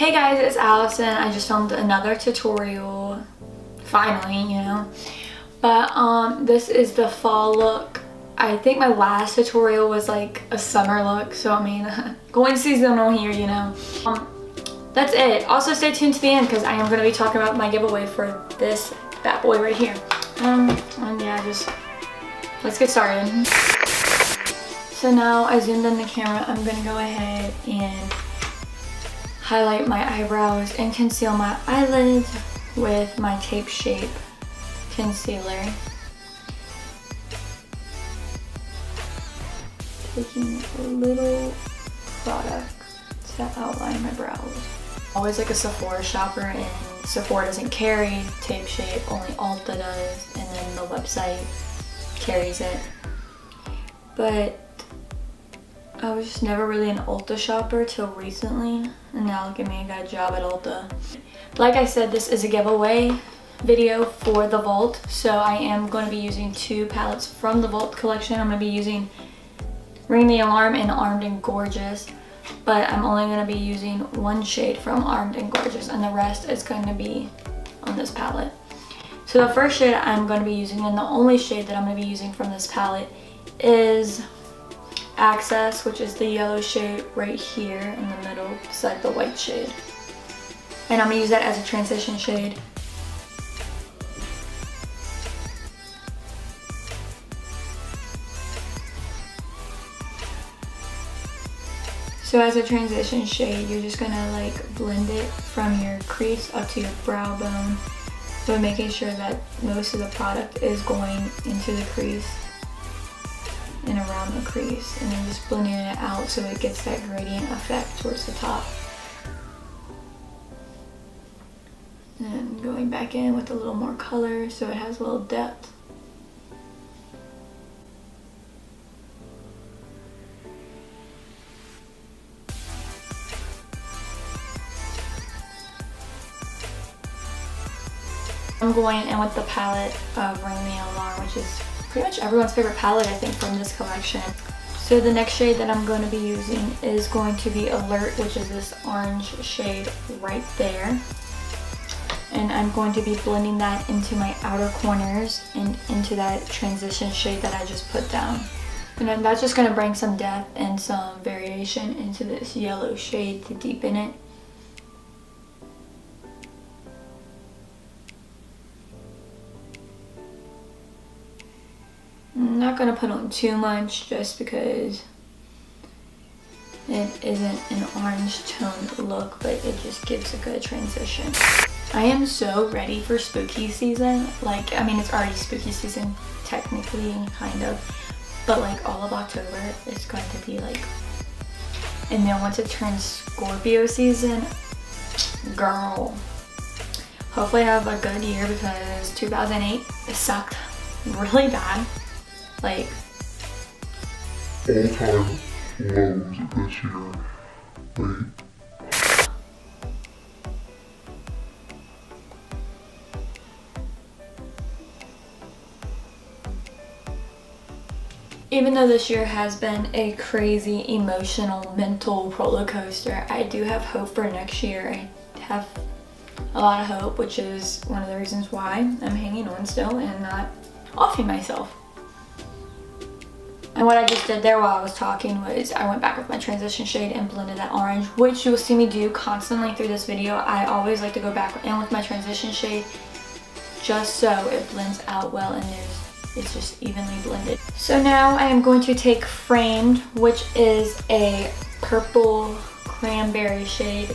Hey guys, it's Allison. I just filmed another tutorial, finally, you know. But this is the fall look. I think my last tutorial was like a summer look, so I mean, going seasonal here, you know. That's it. Also stay tuned to the end because I am going to be talking about my giveaway for this bad boy right here. And yeah, let's get started. So now I zoomed in the camera. I'm going to go ahead and highlight my eyebrows and conceal my eyelids with my Tape Shape concealer. Taking a little product to outline my brows. Always like a Sephora shopper, and Sephora doesn't carry Tape Shape, only Ulta does, and then the website carries it. But I was just never really an Ulta shopper till recently, and now look at me, I got a job at Ulta. Like I said, this is a giveaway video for the Vault, so I am going to be using two palettes from the Vault collection. I'm going to be using Ring the Alarm and Armed and Gorgeous, but I'm only going to be using one shade from Armed and Gorgeous, and the rest is going to be on this palette. So the first shade I'm going to be using, and the only shade that I'm going to be using from this palette, is Access, which is the yellow shade right here in the middle beside the white shade. And I'm going to use that as a transition shade. So as a transition shade, you're just going to like blend it from your crease up to your brow bone, but making sure that most of the product is going into the crease and around the crease, and then just blending it out so it gets that gradient effect towards the top. And going back in with a little more color so it has a little depth. I'm going in with the palette of Ring the Alarm, which is pretty much everyone's favorite palette, I think, from this collection. So the next shade that I'm going to be using is going to be Alert, which is this orange shade right there. And I'm going to be blending that into my outer corners and into that transition shade that I just put down. And then that's just going to bring some depth and some variation into this yellow shade to deepen it. I'm not going to put on too much just because it isn't an orange toned look, but it just gives a good transition. I am so ready for spooky season. Like, I mean, it's already spooky season technically, kind of, but like all of October is going to be like, and then once it turns Scorpio season, girl, hopefully I have a good year because 2008, it sucked really bad. Like, all-time lows this year. Like, even though this year has been a crazy emotional, mental roller coaster, I do have hope for next year. I have a lot of hope, which is one of the reasons why I'm hanging on still and not offing myself. And what I just did there while I was talking was I went back with my transition shade and blended that orange, which you'll see me do constantly through this video. I always like to go back in with my transition shade just so it blends out well and it's just evenly blended. So now I am going to take Framed, which is a purple cranberry shade.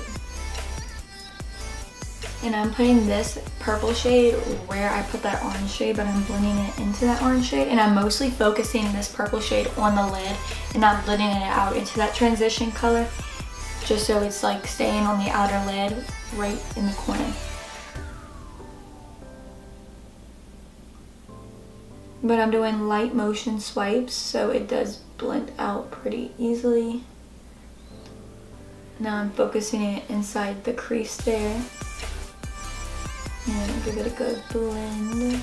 And I'm putting this purple shade where I put that orange shade, but I'm blending it into that orange shade. And I'm mostly focusing this purple shade on the lid and not blending it out into that transition color, just so it's like staying on the outer lid right in the corner. But I'm doing light motion swipes, so it does blend out pretty easily. Now I'm focusing it inside the crease there. And give it a good blend.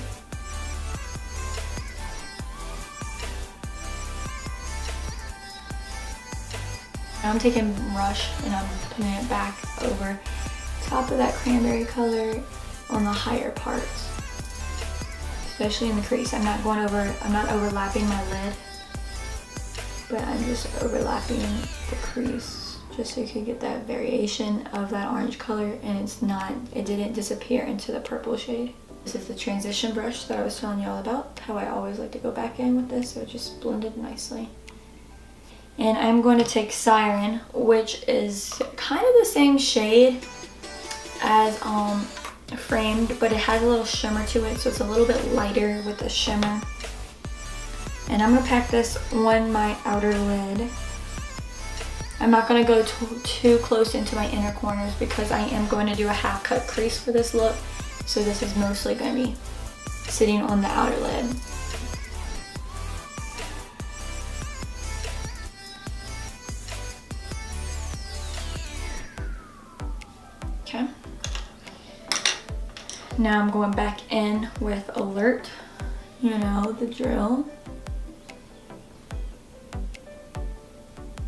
I'm taking brush and I'm putting it back over top of that cranberry color on the higher parts, especially in the crease. I'm not overlapping my lid, but I'm just overlapping the crease just so you can get that variation of that orange color and it didn't disappear into the purple shade. This is the transition brush that I was telling you all about, how I always like to go back in with this, so it just blended nicely. And I'm going to take Siren, which is kind of the same shade as Framed, but it has a little shimmer to it, so it's a little bit lighter with the shimmer. And I'm going to pack this on my outer lid. I'm not going to go too close into my inner corners because I am going to do a half cut crease for this look. So this is mostly going to be sitting on the outer lid. Okay. Now I'm going back in with Alert. You know the drill.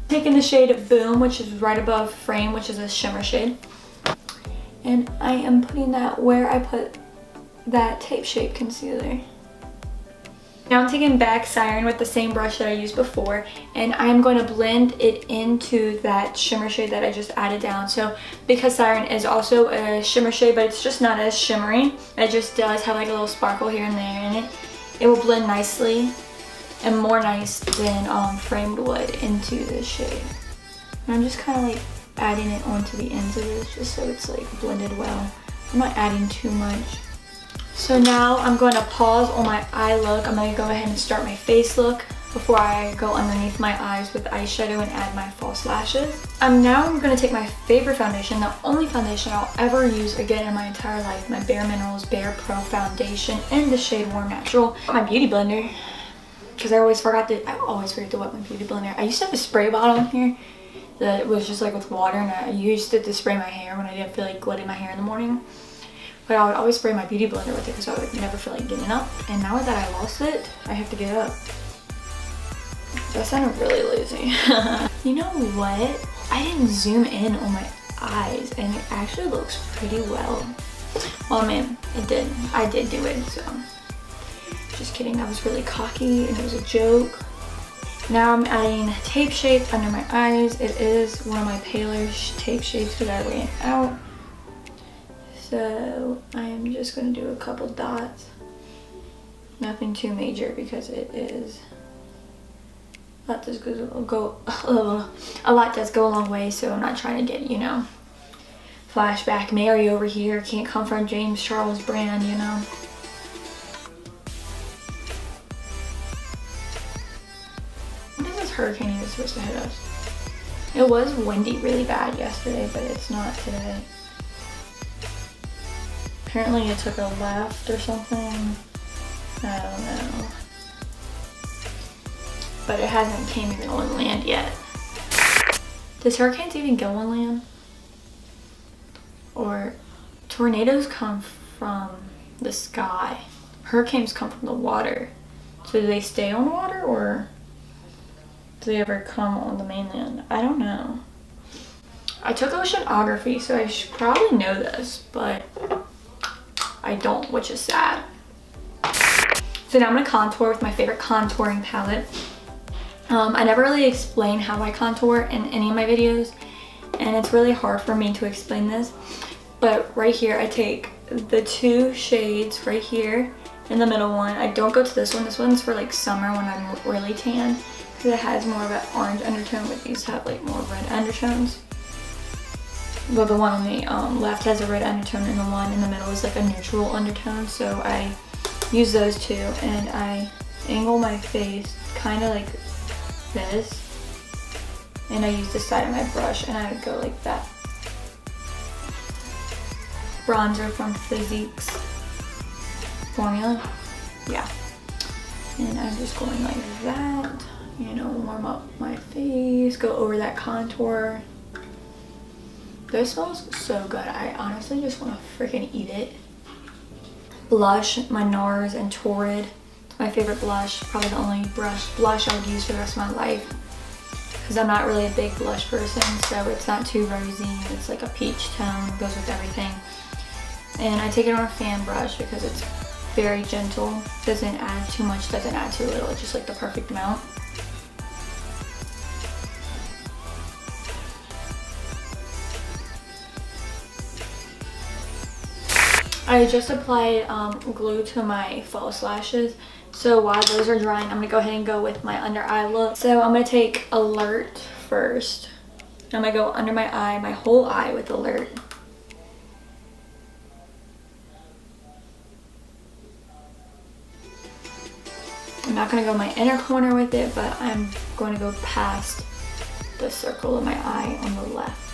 Taking the shade Boom, which is right above Frame, which is a shimmer shade. And I am putting that where I put that tape shape concealer. Now I'm taking back Siren with the same brush that I used before, and I'm going to blend it into that shimmer shade that I just added down. So because Siren is also a shimmer shade, but it's just not as shimmery, it just does have like a little sparkle here and there in it. It will blend nicely and more nice than Framed would into this shade. And I'm just kind of like adding it onto the ends of this just so it's like blended well. I'm not adding too much. So now I'm going to pause on my eye look. I'm going to go ahead and start my face look before I go underneath my eyes with eyeshadow and add my false lashes. Now I'm going to take my favorite foundation, the only foundation I'll ever use again in my entire life, my Bare Minerals Bare Pro Foundation in the shade Warm Natural. My beauty blender, because I always forget to wet my beauty blender. I used to have a spray bottle in here that was just like with water, and I used it to spray my hair when I didn't feel like wetting my hair in the morning. But I would always spray my beauty blender with it because I would never feel like getting up. And now that I lost it, I have to get up. That sounded really lazy. You know what? I didn't zoom in on my eyes and it actually looks pretty well. Well, I mean, it did. I did do it, so. Just kidding, that was really cocky and it was a joke. Now I'm adding tape shape under my eyes. It is one of my paler tape shapes that I ran out. So I am just going to do a couple dots. Nothing too major because it is, a lot does go a long way, so I'm not trying to get, you know, flashback Mary over here, can't come from James Charles brand, you know. What is this hurricane even supposed to hit us? It was windy really bad yesterday, but it's not today. Apparently it took a left or something. I don't know. But it hasn't came even on land yet. Does hurricanes even go on land? Or tornadoes come from the sky? Hurricanes come from the water. So do they stay on the water or do they ever come on the mainland? I don't know. I took oceanography, so I should probably know this, but I don't, which is sad. So now I'm gonna contour with my favorite contouring palette. I never really explain how I contour in any of my videos, and it's really hard for me to explain this. But right here, I take the two shades right here in the middle one. I don't go to this one. This one's for like summer when I'm really tan, because it has more of an orange undertone, but these have like more red undertones. Well, the one on the left has a red undertone and the one in the middle is like a neutral undertone. So I use those two and I angle my face kind of like this. And I use the side of my brush and I would go like that. Bronzer from Physique's formula. Yeah. And I'm just going like that. You know, warm up my face, go over that contour. This smells so good. I honestly just want to freaking eat it. Blush, my NARS and Torrid. My favorite blush. Probably the only blush I would use for the rest of my life. because I'm not really a big blush person, so it's not too rosy. It's like a peach tone, goes with everything. And I take it on a fan brush because it's very gentle. Doesn't add too much, doesn't add too little. It's just like the perfect amount. I just applied glue to my false lashes. So while those are drying, I'm going to go ahead and go with my under eye look. So I'm going to take Alert first. I'm going to go under my eye, my whole eye with Alert. I'm not going to go my inner corner with it, but I'm going to go past the circle of my eye on the left.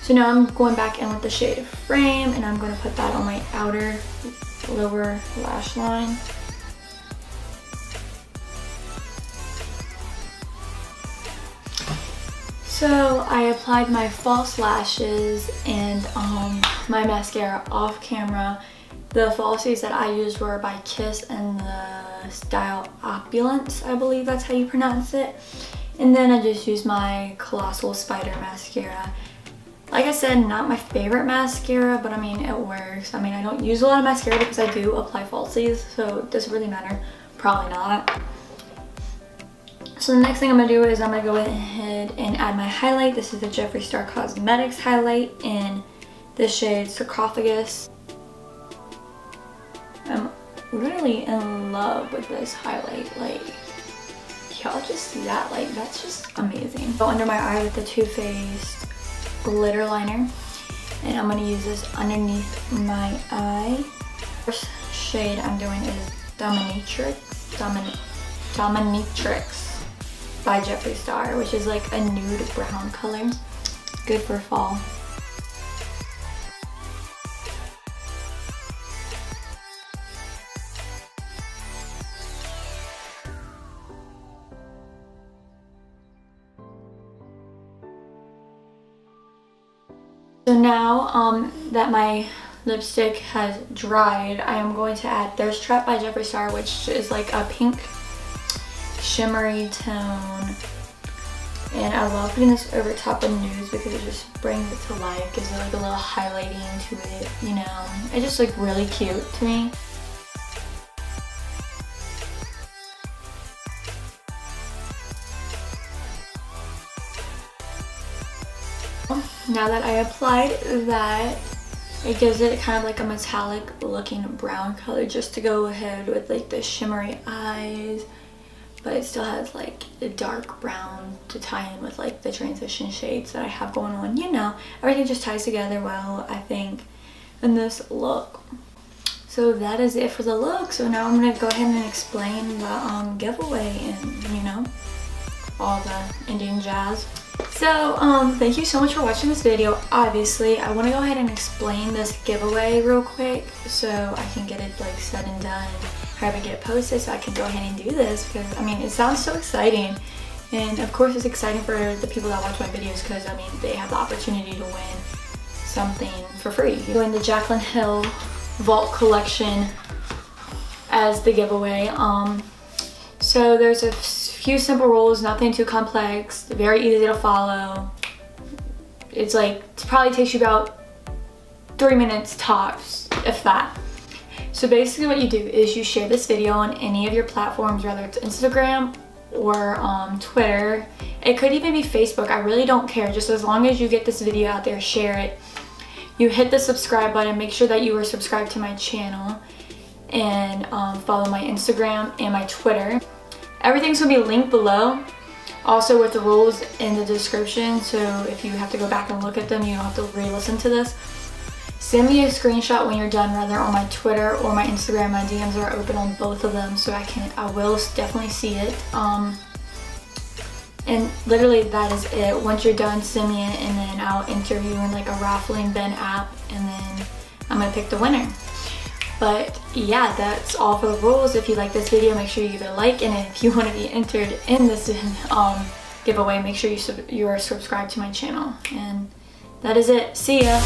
So now I'm going back in with the shade of Frame, and I'm going to put that on my outer lower lash line. So I applied my false lashes and my mascara off camera. The falsies that I used were by Kiss and the style Opulence, I believe that's how you pronounce it. And then I just used my Colossal Spider mascara. Like I said, not my favorite mascara, but I mean, it works. I mean, I don't use a lot of mascara because I do apply falsies, so does it really matter? Probably not. So the next thing I'm going to do is I'm going to go ahead and add my highlight. This is the Jeffree Star Cosmetics highlight in the shade Sarcophagus. I'm really in love with this highlight. Like, y'all just see that? Like, that's just amazing. Go under my eye with the Too Faced glitter liner, and I'm going to use this underneath my eye. First shade I'm doing is Dominatrix by Jeffree Star, which is like a nude brown color. Good for fall. So now that my lipstick has dried, I am going to add Thirst Trap by Jeffree Star, which is like a pink shimmery tone. And I love putting this over top of nudes because it just brings it to life, gives it like a little highlighting to it, you know. It's just like really cute to me. Now that I applied that, it gives it kind of like a metallic looking brown color just to go ahead with like the shimmery eyes, but it still has like the dark brown to tie in with like the transition shades that I have going on. You know, everything just ties together well, I think, in this look. So that is it for the look. So now I'm going to go ahead and explain the giveaway and, you know, all the Indian jazz. So thank you so much for watching this video. Obviously I want to go ahead and explain this giveaway real quick so I can get it like said and done, have it get posted so I can go ahead and do this, because I mean it sounds so exciting, and of course it's exciting for the people that watch my videos because I mean they have the opportunity to win something for free. You win the Jaclyn Hill Vault Collection as the giveaway. So there's a few simple rules, nothing too complex, very easy to follow. It's like, it probably takes you about 3 minutes tops, if that. So basically what you do is you share this video on any of your platforms, whether it's Instagram or Twitter. It could even be Facebook, I really don't care. Just as long as you get this video out there, share it. You hit the subscribe button, make sure that you are subscribed to my channel, and follow my Instagram and my Twitter. Everything's gonna be linked below, also with the rules in the description, so if you have to go back and look at them, you don't have to re-listen to this. Send me a screenshot when you're done, rather on my Twitter or my Instagram. My DMs are open on both of them, so I will definitely see it. And literally that is it. Once you're done, send me it, and then I'll interview in like a raffling bin app, and then I'm gonna pick the winner. But yeah, that's all for the rules. If you like this video, make sure you give it a like, and if you want to be entered in this giveaway, make sure you are subscribed to my channel. And that is it. See ya!